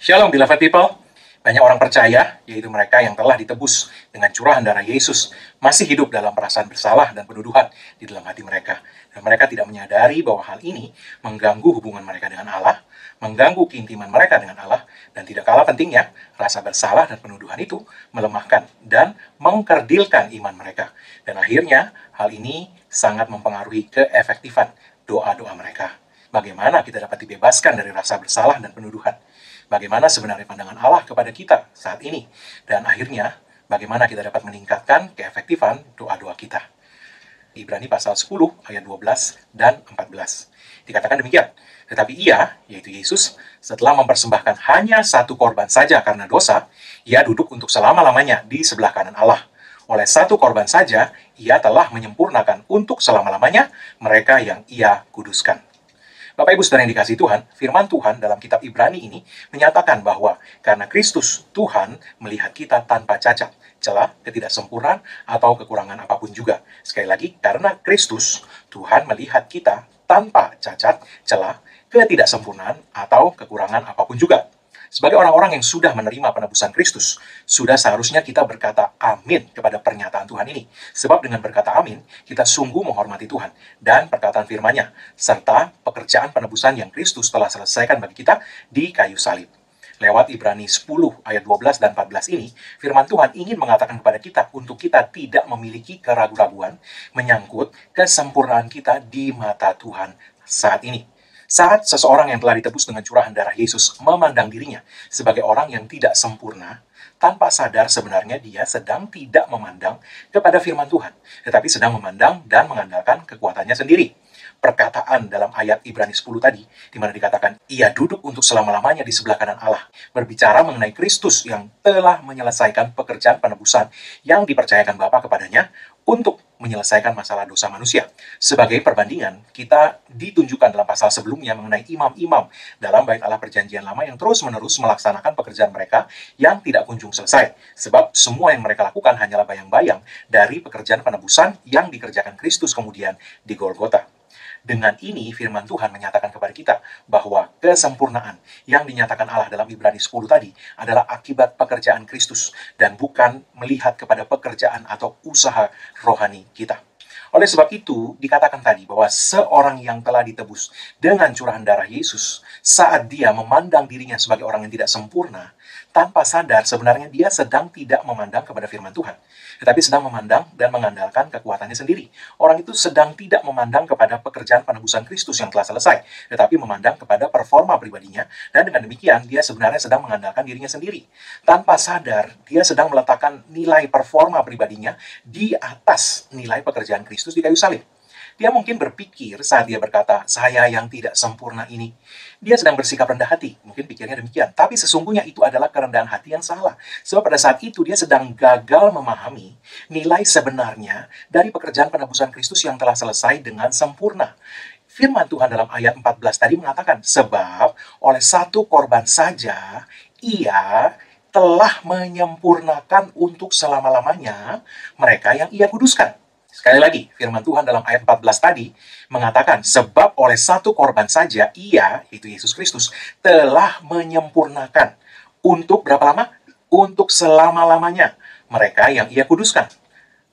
Shalom beloved people. Banyak orang percaya, yaitu mereka yang telah ditebus dengan curahan darah Yesus, masih hidup dalam perasaan bersalah dan penuduhan di dalam hati mereka. Dan mereka tidak menyadari bahwa hal ini mengganggu hubungan mereka dengan Allah, mengganggu keintiman mereka dengan Allah, dan tidak kalah pentingnya, rasa bersalah dan penuduhan itu melemahkan dan mengkerdilkan iman mereka. Dan akhirnya, hal ini sangat mempengaruhi keefektifan doa-doa mereka. Bagaimana kita dapat dibebaskan dari rasa bersalah dan penuduhan? Bagaimana sebenarnya pandangan Allah kepada kita saat ini? Dan akhirnya, bagaimana kita dapat meningkatkan keefektifan doa-doa kita? Ibrani pasal 10 ayat 12 dan 14. Dikatakan demikian, tetapi ia, yaitu Yesus, setelah mempersembahkan hanya satu korban saja karena dosa, ia duduk untuk selama-lamanya di sebelah kanan Allah. Oleh satu korban saja, ia telah menyempurnakan untuk selama-lamanya mereka yang ia kuduskan. Bapak Ibu Saudara yang dikasihi Tuhan, firman Tuhan dalam kitab Ibrani ini menyatakan bahwa karena Kristus, Tuhan melihat kita tanpa cacat, celah, ketidaksempurnaan, atau kekurangan apapun juga. Sekali lagi, karena Kristus, Tuhan melihat kita tanpa cacat, celah, ketidaksempurnaan, atau kekurangan apapun juga. Sebagai orang-orang yang sudah menerima penebusan Kristus, sudah seharusnya kita berkata amin kepada pernyataan Tuhan ini. Sebab dengan berkata amin, kita sungguh menghormati Tuhan dan perkataan firman-Nya, serta pekerjaan penebusan yang Kristus telah selesaikan bagi kita di kayu salib. Lewat Ibrani 10 ayat 12 dan 14 ini, firman Tuhan ingin mengatakan kepada kita untuk kita tidak memiliki keraguan-raguan menyangkut kesempurnaan kita di mata Tuhan saat ini. Saat seseorang yang telah ditebus dengan curahan darah Yesus memandang dirinya sebagai orang yang tidak sempurna, tanpa sadar sebenarnya dia sedang tidak memandang kepada firman Tuhan, tetapi sedang memandang dan mengandalkan kekuatannya sendiri. Perkataan dalam ayat Ibrani 10 tadi, di mana dikatakan, ia duduk untuk selama-lamanya di sebelah kanan Allah, berbicara mengenai Kristus yang telah menyelesaikan pekerjaan penebusan yang dipercayakan Bapa kepadanya untuk menyelesaikan masalah dosa manusia. Sebagai perbandingan, kita ditunjukkan dalam pasal sebelumnya mengenai imam-imam dalam bait Allah perjanjian lama yang terus-menerus melaksanakan pekerjaan mereka yang tidak kunjung selesai. Sebab semua yang mereka lakukan hanyalah bayang-bayang dari pekerjaan penebusan yang dikerjakan Kristus kemudian di Golgota. Dengan ini, firman Tuhan menyatakan kepada kita bahwa kesempurnaan yang dinyatakan Allah dalam Ibrani 10 tadi adalah akibat pekerjaan Kristus dan bukan melihat kepada pekerjaan atau usaha rohani kita. Oleh sebab itu, dikatakan tadi bahwa seorang yang telah ditebus dengan curahan darah Yesus, saat dia memandang dirinya sebagai orang yang tidak sempurna, tanpa sadar sebenarnya dia sedang tidak memandang kepada firman Tuhan, tetapi sedang memandang dan mengandalkan kekuatannya sendiri. Orang itu sedang tidak memandang kepada pekerjaan penebusan Kristus yang telah selesai, tetapi memandang kepada performa pribadinya, dan dengan demikian dia sebenarnya sedang mengandalkan dirinya sendiri. Tanpa sadar, dia sedang meletakkan nilai performa pribadinya di atas nilai pekerjaan Kristus di kayu salib. Dia mungkin berpikir saat dia berkata, saya yang tidak sempurna ini. Dia sedang bersikap rendah hati. Mungkin pikirnya demikian. Tapi sesungguhnya itu adalah kerendahan hati yang salah. Sebab pada saat itu dia sedang gagal memahami nilai sebenarnya dari pekerjaan penebusan Kristus yang telah selesai dengan sempurna. Firman Tuhan dalam ayat 14 tadi mengatakan, sebab oleh satu korban saja, ia telah menyempurnakan untuk selama-lamanya mereka yang ia kuduskan. Sekali lagi, firman Tuhan dalam ayat 14 tadi mengatakan, sebab oleh satu korban saja, ia, yaitu Yesus Kristus, telah menyempurnakan. Untuk berapa lama? Untuk selama-lamanya mereka yang ia kuduskan.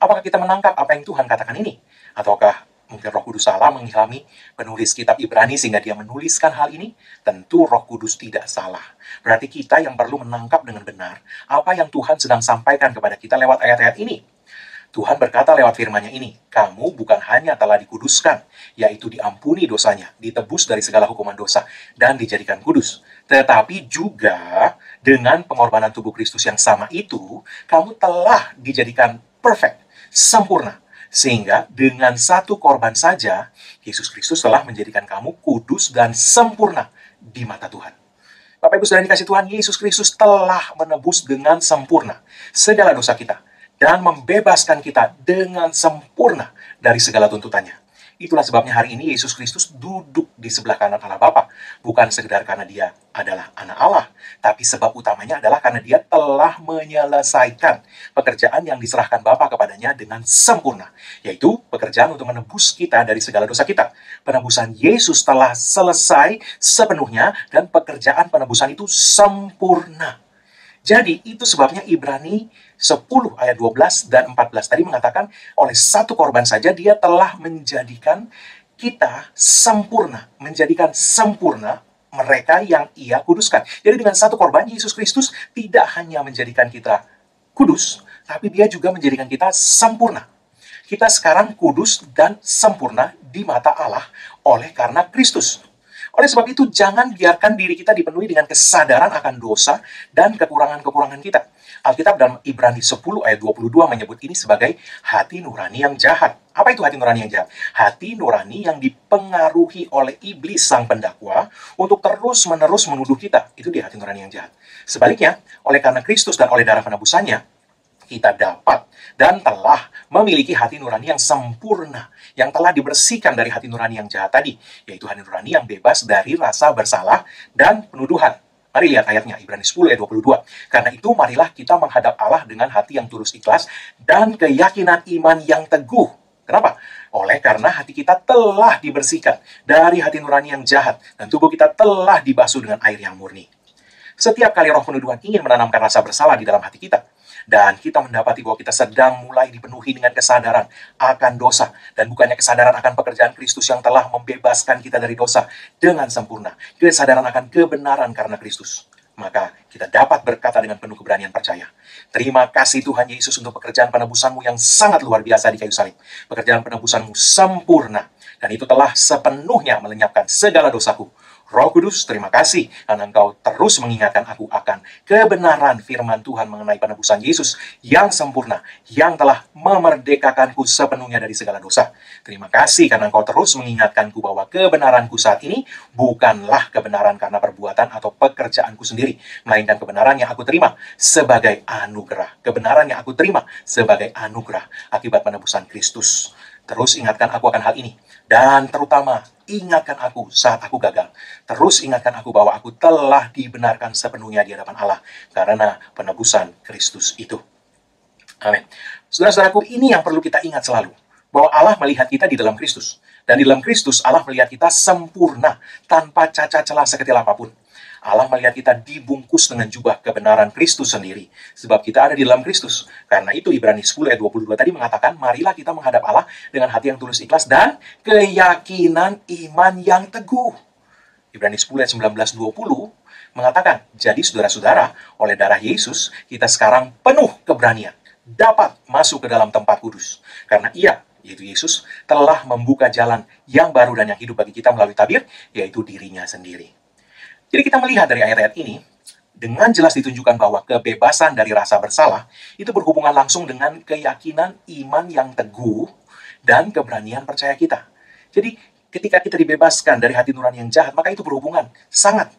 Apakah kita menangkap apa yang Tuhan katakan ini? Ataukah mungkin Roh Kudus salah mengilhami penulis kitab Ibrani sehingga dia menuliskan hal ini? Tentu Roh Kudus tidak salah. Berarti kita yang perlu menangkap dengan benar apa yang Tuhan sedang sampaikan kepada kita lewat ayat-ayat ini. Tuhan berkata lewat firman-Nya ini, kamu bukan hanya telah dikuduskan, yaitu diampuni dosanya, ditebus dari segala hukuman dosa, dan dijadikan kudus. Tetapi juga dengan pengorbanan tubuh Kristus yang sama itu, kamu telah dijadikan perfect, sempurna. Sehingga dengan satu korban saja, Yesus Kristus telah menjadikan kamu kudus dan sempurna di mata Tuhan. Bapak Ibu Saudara yang dikasihi Tuhan, Yesus Kristus telah menebus dengan sempurna segala dosa kita dan membebaskan kita dengan sempurna dari segala tuntutannya. Itulah sebabnya hari ini Yesus Kristus duduk di sebelah kanan Allah Bapa. Bukan sekedar karena dia adalah anak Allah, tapi sebab utamanya adalah karena dia telah menyelesaikan pekerjaan yang diserahkan Bapa kepadanya dengan sempurna, yaitu pekerjaan untuk menebus kita dari segala dosa kita. Penebusan Yesus telah selesai sepenuhnya dan pekerjaan penebusan itu sempurna. Jadi itu sebabnya Ibrani 10 ayat 12 dan 14 tadi mengatakan oleh satu korban saja dia telah menjadikan kita sempurna, menjadikan sempurna mereka yang ia kuduskan. Jadi dengan satu korban Yesus Kristus tidak hanya menjadikan kita kudus, tapi dia juga menjadikan kita sempurna. Kita sekarang kudus dan sempurna di mata Allah oleh karena Kristus. Oleh sebab itu, jangan biarkan diri kita dipenuhi dengan kesadaran akan dosa dan kekurangan-kekurangan kita. Alkitab dalam Ibrani 10 ayat 22 menyebut ini sebagai hati nurani yang jahat. Apa itu hati nurani yang jahat? Hati nurani yang dipengaruhi oleh iblis sang pendakwa untuk terus-menerus menuduh kita. Itu dia hati nurani yang jahat. Sebaliknya, oleh karena Kristus dan oleh darah penebusannya, kita dapat dan telah memiliki hati nurani yang sempurna, yang telah dibersihkan dari hati nurani yang jahat tadi, yaitu hati nurani yang bebas dari rasa bersalah dan penuduhan. Mari lihat ayatnya, Ibrani 10 ayat 22. Karena itu, marilah kita menghadap Allah dengan hati yang tulus ikhlas dan keyakinan iman yang teguh. Kenapa? Oleh karena hati kita telah dibersihkan dari hati nurani yang jahat, dan tubuh kita telah dibasuh dengan air yang murni. Setiap kali roh penuduhan ingin menanamkan rasa bersalah di dalam hati kita, dan kita mendapati bahwa kita sedang mulai dipenuhi dengan kesadaran akan dosa, dan bukannya kesadaran akan pekerjaan Kristus yang telah membebaskan kita dari dosa dengan sempurna, kesadaran akan kebenaran karena Kristus, maka kita dapat berkata dengan penuh keberanian percaya, terima kasih Tuhan Yesus untuk pekerjaan penebusanmu yang sangat luar biasa di kayu salib. Pekerjaan penebusanmu sempurna, dan itu telah sepenuhnya melenyapkan segala dosaku. Roh Kudus, terima kasih karena Engkau terus mengingatkan aku akan kebenaran firman Tuhan mengenai penebusan Yesus yang sempurna, yang telah memerdekakanku sepenuhnya dari segala dosa. Terima kasih karena Engkau terus mengingatkanku bahwa kebenaranku saat ini bukanlah kebenaran karena perbuatan atau pekerjaanku sendiri, melainkan kebenaran yang aku terima sebagai anugerah. Kebenaran yang aku terima sebagai anugerah akibat penebusan Kristus. Terus ingatkan aku akan hal ini. Dan terutama, ingatkan aku saat aku gagal. Terus ingatkan aku bahwa aku telah dibenarkan sepenuhnya di hadapan Allah karena penebusan Kristus itu. Amin. Saudara-saudaraku, ini yang perlu kita ingat selalu. Bahwa Allah melihat kita di dalam Kristus. Dan di dalam Kristus, Allah melihat kita sempurna, tanpa cacat celah sekecil apapun. Allah melihat kita dibungkus dengan jubah kebenaran Kristus sendiri. Sebab kita ada di dalam Kristus. Karena itu Ibrani 10 ayat 22 tadi mengatakan, marilah kita menghadap Allah dengan hati yang tulus ikhlas dan keyakinan iman yang teguh. Ibrani 10 ayat 19-20 mengatakan, jadi saudara-saudara, oleh darah Yesus, kita sekarang penuh keberanian, dapat masuk ke dalam tempat kudus. Karena ia, yaitu Yesus, telah membuka jalan yang baru dan yang hidup bagi kita melalui tabir, yaitu dirinya sendiri. Jadi kita melihat dari ayat-ayat ini, dengan jelas ditunjukkan bahwa kebebasan dari rasa bersalah itu berhubungan langsung dengan keyakinan iman yang teguh dan keberanian percaya kita. Jadi ketika kita dibebaskan dari hati nurani yang jahat, maka itu berhubungan sangat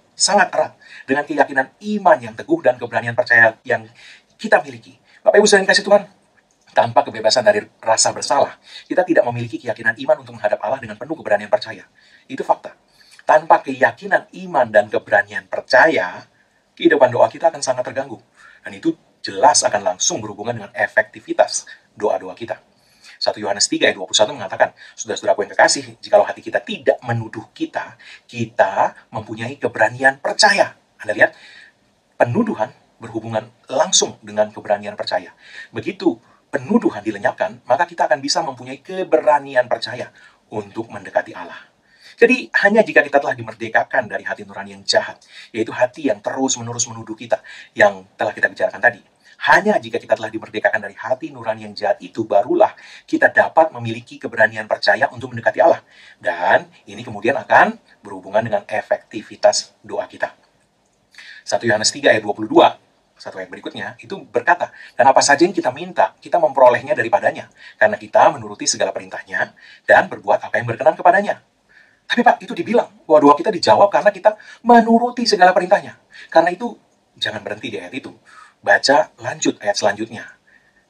erat dengan keyakinan iman yang teguh dan keberanian percaya yang kita miliki. Bapak Ibu sekalian kasih Tuhan, tanpa kebebasan dari rasa bersalah, kita tidak memiliki keyakinan iman untuk menghadap Allah dengan penuh keberanian percaya. Itu fakta. Tanpa keyakinan iman dan keberanian percaya, kehidupan doa kita akan sangat terganggu. Dan itu jelas akan langsung berhubungan dengan efektivitas doa-doa kita. 1 Yohanes 3 ayat 21 mengatakan, saudara-saudaraku yang kekasih, jikalau hati kita tidak menuduh kita, kita mempunyai keberanian percaya. Anda lihat, penuduhan berhubungan langsung dengan keberanian percaya. Begitu penuduhan dilenyapkan, maka kita akan bisa mempunyai keberanian percaya untuk mendekati Allah. Jadi, hanya jika kita telah dimerdekakan dari hati nurani yang jahat, yaitu hati yang terus-menerus menuduh kita, yang telah kita bicarakan tadi. Hanya jika kita telah dimerdekakan dari hati nurani yang jahat itu, barulah kita dapat memiliki keberanian percaya untuk mendekati Allah. Dan ini kemudian akan berhubungan dengan efektivitas doa kita. 1 Yohanes 3 ayat 22, satu ayat berikutnya, itu berkata, dan apa saja yang kita minta, kita memperolehnya daripadanya, karena kita menuruti segala perintahnya, dan berbuat apa yang berkenan kepadanya. Tapi Pak, itu dibilang bahwa doa kita dijawab karena kita menuruti segala perintahnya. Karena itu, jangan berhenti di ayat itu. Baca lanjut ayat selanjutnya.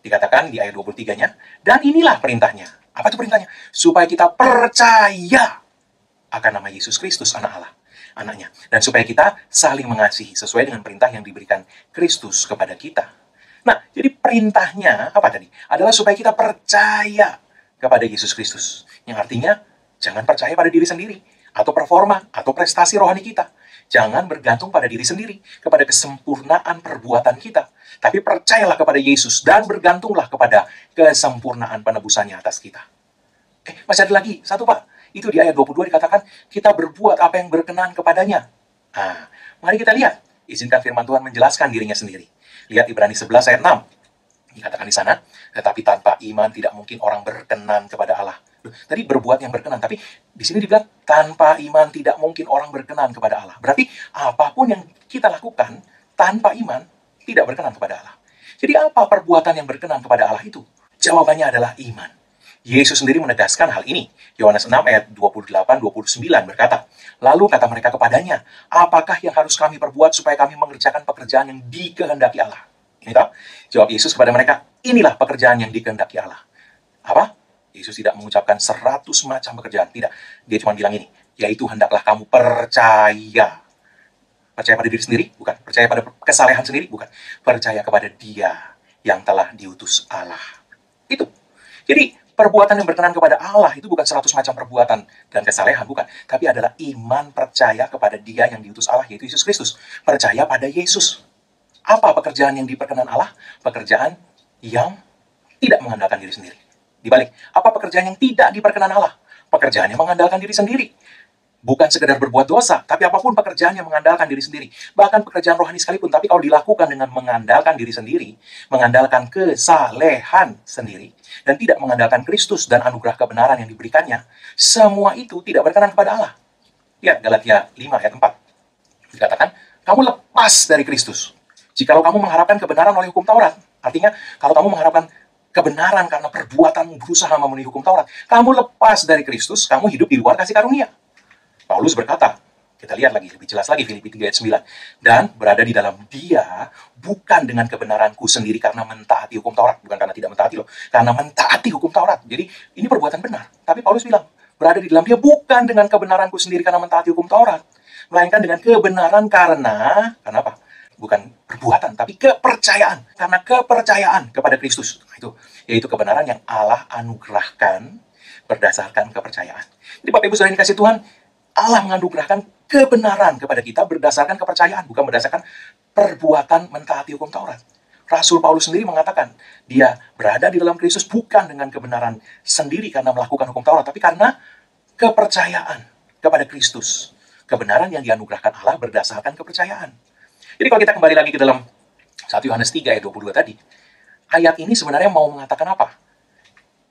Dikatakan di ayat 23-nya, dan inilah perintahnya, Apa itu perintahnya? Supaya kita percaya akan nama Yesus Kristus, anak Allah, anaknya. Dan supaya kita saling mengasihi sesuai dengan perintah yang diberikan Kristus kepada kita. Nah, jadi perintahnya apa tadi? Adalah supaya kita percaya kepada Yesus Kristus. Yang artinya, jangan percaya pada diri sendiri, atau performa, atau prestasi rohani kita. Jangan bergantung pada diri sendiri, kepada kesempurnaan perbuatan kita. Tapi percayalah kepada Yesus, dan bergantunglah kepada kesempurnaan penebusannya atas kita. Masih ada lagi, satu Pak. Itu di ayat 22 dikatakan, kita berbuat apa yang berkenan kepadanya. Nah, mari kita lihat. Izinkan firman Tuhan menjelaskan dirinya sendiri. Lihat Ibrani 11 ayat 6. Dikatakan di sana, tetapi tanpa iman tidak mungkin orang berkenan kepada Allah. Tadi berbuat yang berkenan, tapi di sini dibilang tanpa iman tidak mungkin orang berkenan kepada Allah. Berarti apapun yang kita lakukan tanpa iman tidak berkenan kepada Allah. Jadi apa perbuatan yang berkenan kepada Allah itu? Jawabannya adalah iman. Yesus sendiri menegaskan hal ini. Yohanes 6 ayat 28-29 berkata, lalu kata mereka kepadanya, apakah yang harus kami perbuat supaya kami mengerjakan pekerjaan yang dikehendaki Allah? Ini tahu? Jawab Yesus kepada mereka, inilah pekerjaan yang dikehendaki Allah. Apa? Yesus tidak mengucapkan 100 macam pekerjaan. Tidak. Dia cuma bilang ini, yaitu hendaklah kamu percaya. Percaya pada diri sendiri? Bukan. Percaya pada kesalehan sendiri? Bukan. Percaya kepada Dia yang telah diutus Allah. Itu. Jadi, perbuatan yang berkenan kepada Allah itu bukan 100 macam perbuatan dan kesalehan, bukan. Tapi adalah iman percaya kepada Dia yang diutus Allah, yaitu Yesus Kristus. Percaya pada Yesus. Apa pekerjaan yang diperkenan Allah? Pekerjaan yang tidak mengandalkan diri sendiri. Dibalik, apa pekerjaan yang tidak diperkenan Allah? Pekerjaan yang mengandalkan diri sendiri. Bukan sekedar berbuat dosa, tapi apapun pekerjaan yang mengandalkan diri sendiri. Bahkan pekerjaan rohani sekalipun, tapi kalau dilakukan dengan mengandalkan diri sendiri, mengandalkan kesalehan sendiri, dan tidak mengandalkan Kristus dan anugerah kebenaran yang diberikannya, semua itu tidak berkenan kepada Allah. Lihat Galatia 5 ayat 4. Dikatakan, kamu lepas dari Kristus. Jikalau kamu mengharapkan kebenaran oleh hukum Taurat, artinya kalau kamu mengharapkan kebenaran karena perbuatanmu berusaha memenuhi hukum Taurat, kamu lepas dari Kristus, kamu hidup di luar kasih karunia. Paulus berkata, kita lihat lagi, lebih jelas lagi Filipi 3 ayat 9. Dan berada di dalam Dia, bukan dengan kebenaranku sendiri karena mentaati hukum Taurat. Bukan karena tidak mentaati loh, karena mentaati hukum Taurat. Jadi ini perbuatan benar. Tapi Paulus bilang, berada di dalam Dia bukan dengan kebenaranku sendiri karena mentaati hukum Taurat. Melainkan dengan kebenaran karena apa? Bukan perbuatan, tapi kepercayaan. Karena kepercayaan kepada Kristus. Itu, yaitu kebenaran yang Allah anugerahkan berdasarkan kepercayaan. Jadi Bapak Ibu Saudara yang dikasih Tuhan, Allah menganugerahkan kebenaran kepada kita berdasarkan kepercayaan, bukan berdasarkan perbuatan mentaati hukum Taurat. Rasul Paulus sendiri mengatakan, dia berada di dalam Kristus bukan dengan kebenaran sendiri karena melakukan hukum Taurat, tapi karena kepercayaan kepada Kristus. Kebenaran yang dianugerahkan Allah berdasarkan kepercayaan. Jadi kalau kita kembali lagi ke dalam 1 Yohanes 3 ayat 22 tadi, ayat ini sebenarnya mau mengatakan apa?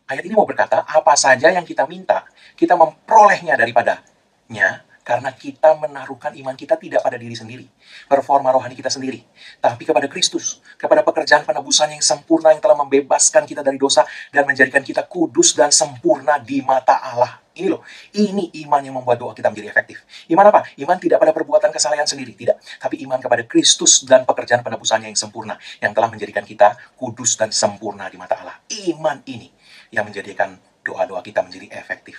Ayat ini mau berkata, apa saja yang kita minta, kita memperolehnya daripadanya, karena kita menaruhkan iman kita tidak pada diri sendiri, performa rohani kita sendiri, tapi kepada Kristus, kepada pekerjaan penebusan yang sempurna yang telah membebaskan kita dari dosa dan menjadikan kita kudus dan sempurna di mata Allah. Ini loh, ini iman yang membuat doa kita menjadi efektif. Iman apa? Iman tidak pada perbuatan kesalehan sendiri, tidak. Tapi iman kepada Kristus dan pekerjaan penebusannya yang sempurna, yang telah menjadikan kita kudus dan sempurna di mata Allah. Iman ini yang menjadikan doa-doa kita menjadi efektif.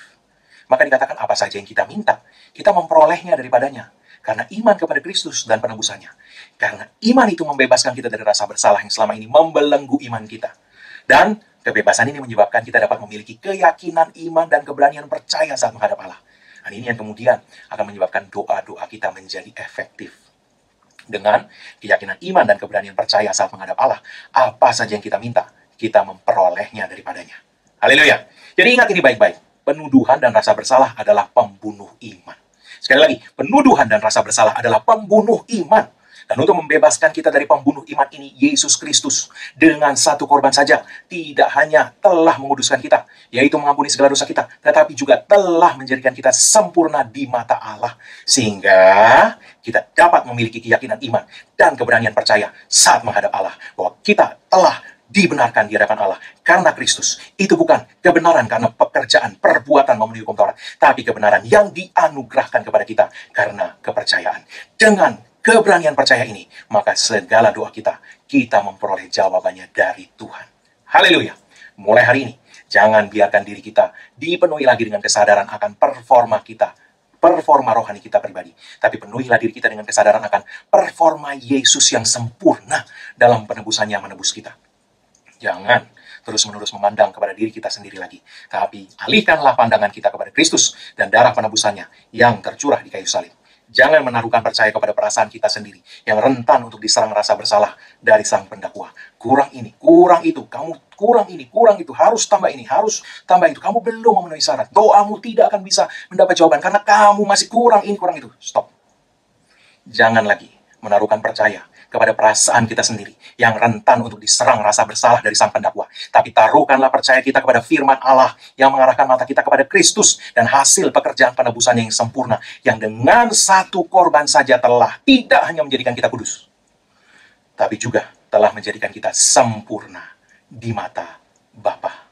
Maka dikatakan apa saja yang kita minta, kita memperolehnya daripadanya. Karena iman kepada Kristus dan penebusannya. Karena iman itu membebaskan kita dari rasa bersalah yang selama ini membelenggu iman kita. Dan kebebasan ini menyebabkan kita dapat memiliki keyakinan, iman, dan keberanian percaya saat menghadap Allah. Dan ini yang kemudian akan menyebabkan doa-doa kita menjadi efektif. Dengan keyakinan, iman, dan keberanian percaya saat menghadap Allah, apa saja yang kita minta, kita memperolehnya daripadanya. Haleluya. Jadi ingat ini baik-baik. Penuduhan dan rasa bersalah adalah pembunuh iman. Sekali lagi, penuduhan dan rasa bersalah adalah pembunuh iman. Dan untuk membebaskan kita dari pembunuh iman ini, Yesus Kristus dengan satu korban saja tidak hanya telah menguduskan kita, yaitu mengampuni segala dosa kita, tetapi juga telah menjadikan kita sempurna di mata Allah. Sehingga kita dapat memiliki keyakinan iman dan keberanian percaya saat menghadap Allah, bahwa kita telah dibenarkan di hadapan Allah karena Kristus. Itu bukan kebenaran karena pekerjaan, perbuatan memenuhi hukum Taurat, tapi kebenaran yang dianugerahkan kepada kita karena kepercayaan. Dengan keberanian percaya ini, maka segala doa kita memperoleh jawabannya dari Tuhan. Haleluya. Mulai hari ini, jangan biarkan diri kita dipenuhi lagi dengan kesadaran akan performa kita, performa rohani kita pribadi. Tapi penuhilah diri kita dengan kesadaran akan performa Yesus yang sempurna dalam penebusannya menebus kita. Jangan terus-menerus memandang kepada diri kita sendiri lagi. Tapi alihkanlah pandangan kita kepada Kristus dan darah penebusannya yang tercurah di kayu salib. Jangan menaruhkan percaya kepada perasaan kita sendiri yang rentan untuk diserang rasa bersalah dari sang pendakwa. Kurang ini, kurang itu, kamu kurang ini, kurang itu, harus tambah ini, harus tambah itu. Kamu belum memenuhi syarat. Doamu tidak akan bisa mendapat jawaban karena kamu masih kurang ini, kurang itu. Stop. Jangan lagi menaruhkan percaya kepada perasaan kita sendiri yang rentan untuk diserang rasa bersalah dari sang pendakwa. Tapi taruhkanlah percaya kita kepada firman Allah yang mengarahkan mata kita kepada Kristus dan hasil pekerjaan penebusannya yang sempurna, yang dengan satu korban saja telah tidak hanya menjadikan kita kudus, tapi juga telah menjadikan kita sempurna di mata Bapa.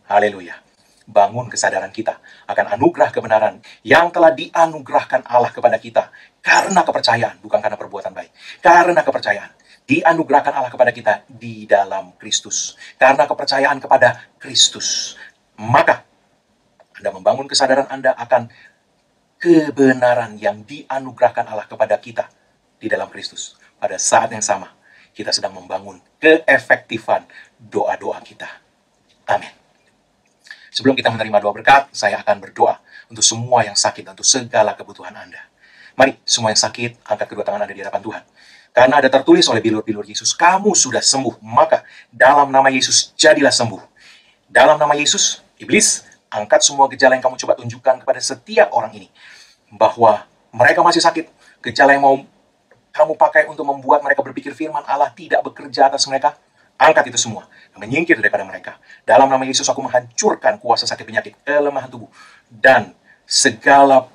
Haleluya. Bangun kesadaran kita akan anugerah kebenaran yang telah dianugerahkan Allah kepada kita karena kepercayaan, bukan karena perbuatan baik. Karena kepercayaan dianugerahkan Allah kepada kita di dalam Kristus. Karena kepercayaan kepada Kristus, maka Anda membangun kesadaran Anda akan kebenaran yang dianugerahkan Allah kepada kita di dalam Kristus. Pada saat yang sama, kita sedang membangun keefektifan doa-doa kita. Amin. Sebelum kita menerima doa berkat, saya akan berdoa untuk semua yang sakit dan untuk segala kebutuhan Anda. Mari, semua yang sakit, angkat kedua tangan Anda di hadapan Tuhan. Karena ada tertulis oleh bilur-bilur Yesus, kamu sudah sembuh, maka dalam nama Yesus, jadilah sembuh. Dalam nama Yesus, iblis, angkat semua gejala yang kamu coba tunjukkan kepada setiap orang ini. Bahwa mereka masih sakit, gejala yang mau kamu pakai untuk membuat mereka berpikir firman Allah tidak bekerja atas mereka, angkat itu semua, menyingkir daripada mereka. Dalam nama Yesus aku menghancurkan kuasa sakit penyakit, kelemahan tubuh, dan segala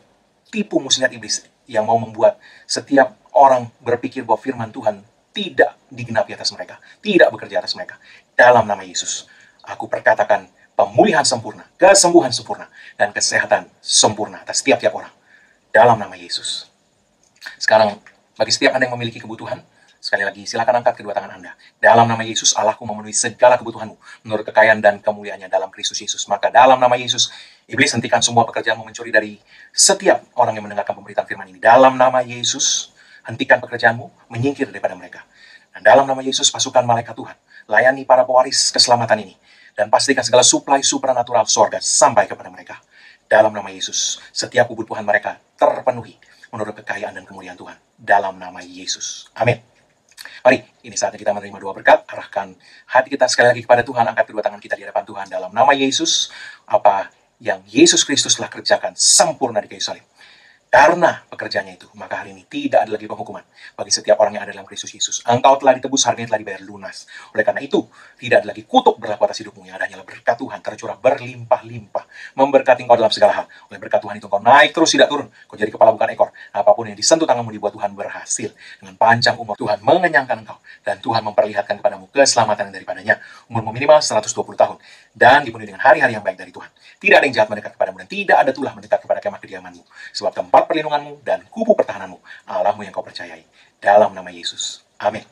tipu muslihat iblis yang mau membuat setiap orang berpikir bahwa firman Tuhan tidak digenapi atas mereka, tidak bekerja atas mereka. Dalam nama Yesus, aku perkatakan pemulihan sempurna, kesembuhan sempurna, dan kesehatan sempurna atas setiap orang. Dalam nama Yesus. Sekarang, bagi setiap Anda yang memiliki kebutuhan, sekali lagi, silakan angkat kedua tangan Anda. Dalam nama Yesus, Allahku memenuhi segala kebutuhanmu menurut kekayaan dan kemuliaannya dalam Kristus Yesus. Maka dalam nama Yesus, iblis hentikan semua pekerjaanmu mencuri dari setiap orang yang mendengarkan pemberitaan firman ini. Dalam nama Yesus, hentikan pekerjaanmu, menyingkir daripada mereka. Dan dalam nama Yesus, pasukan malaikat Tuhan, layani para pewaris keselamatan ini. Dan pastikan segala suplai supranatural sorga sampai kepada mereka. Dalam nama Yesus, setiap kebutuhan mereka terpenuhi menurut kekayaan dan kemuliaan Tuhan. Dalam nama Yesus. Amin. Mari, ini saatnya kita menerima doa berkat. Arahkan hati kita sekali lagi kepada Tuhan. Angkat kedua tangan kita di hadapan Tuhan. Dalam nama Yesus, apa yang Yesus Kristus telah kerjakan sempurna di kayu salib. Karena pekerjaannya itu, maka hari ini tidak ada lagi penghukuman bagi setiap orang yang ada dalam Kristus Yesus. Engkau telah ditebus, harganya telah dibayar lunas. Oleh karena itu, tidak ada lagi kutuk berlaku atas hidupmu. Yang ada hanyalah berkat Tuhan tercurah berlimpah-limpah, memberkati engkau dalam segala hal. Oleh berkat Tuhan itu, engkau naik terus, tidak turun. Kau jadi kepala bukan ekor. Apapun yang disentuh tanganmu dibuat Tuhan berhasil. Dengan panjang umur, Tuhan mengenyangkan engkau. Dan Tuhan memperlihatkan kepadamu keselamatan daripadanya. Umurmu minimal 120 tahun. Dan dipenuhi dengan hari-hari yang baik dari Tuhan. Tidak ada yang jahat mendekat kepadamu, dan tidak ada tulah mendekat kepada kemah kediamanmu. Sebab tempat perlindunganmu dan kubu pertahananmu, Allahmu yang kau percayai. Dalam nama Yesus. Amin.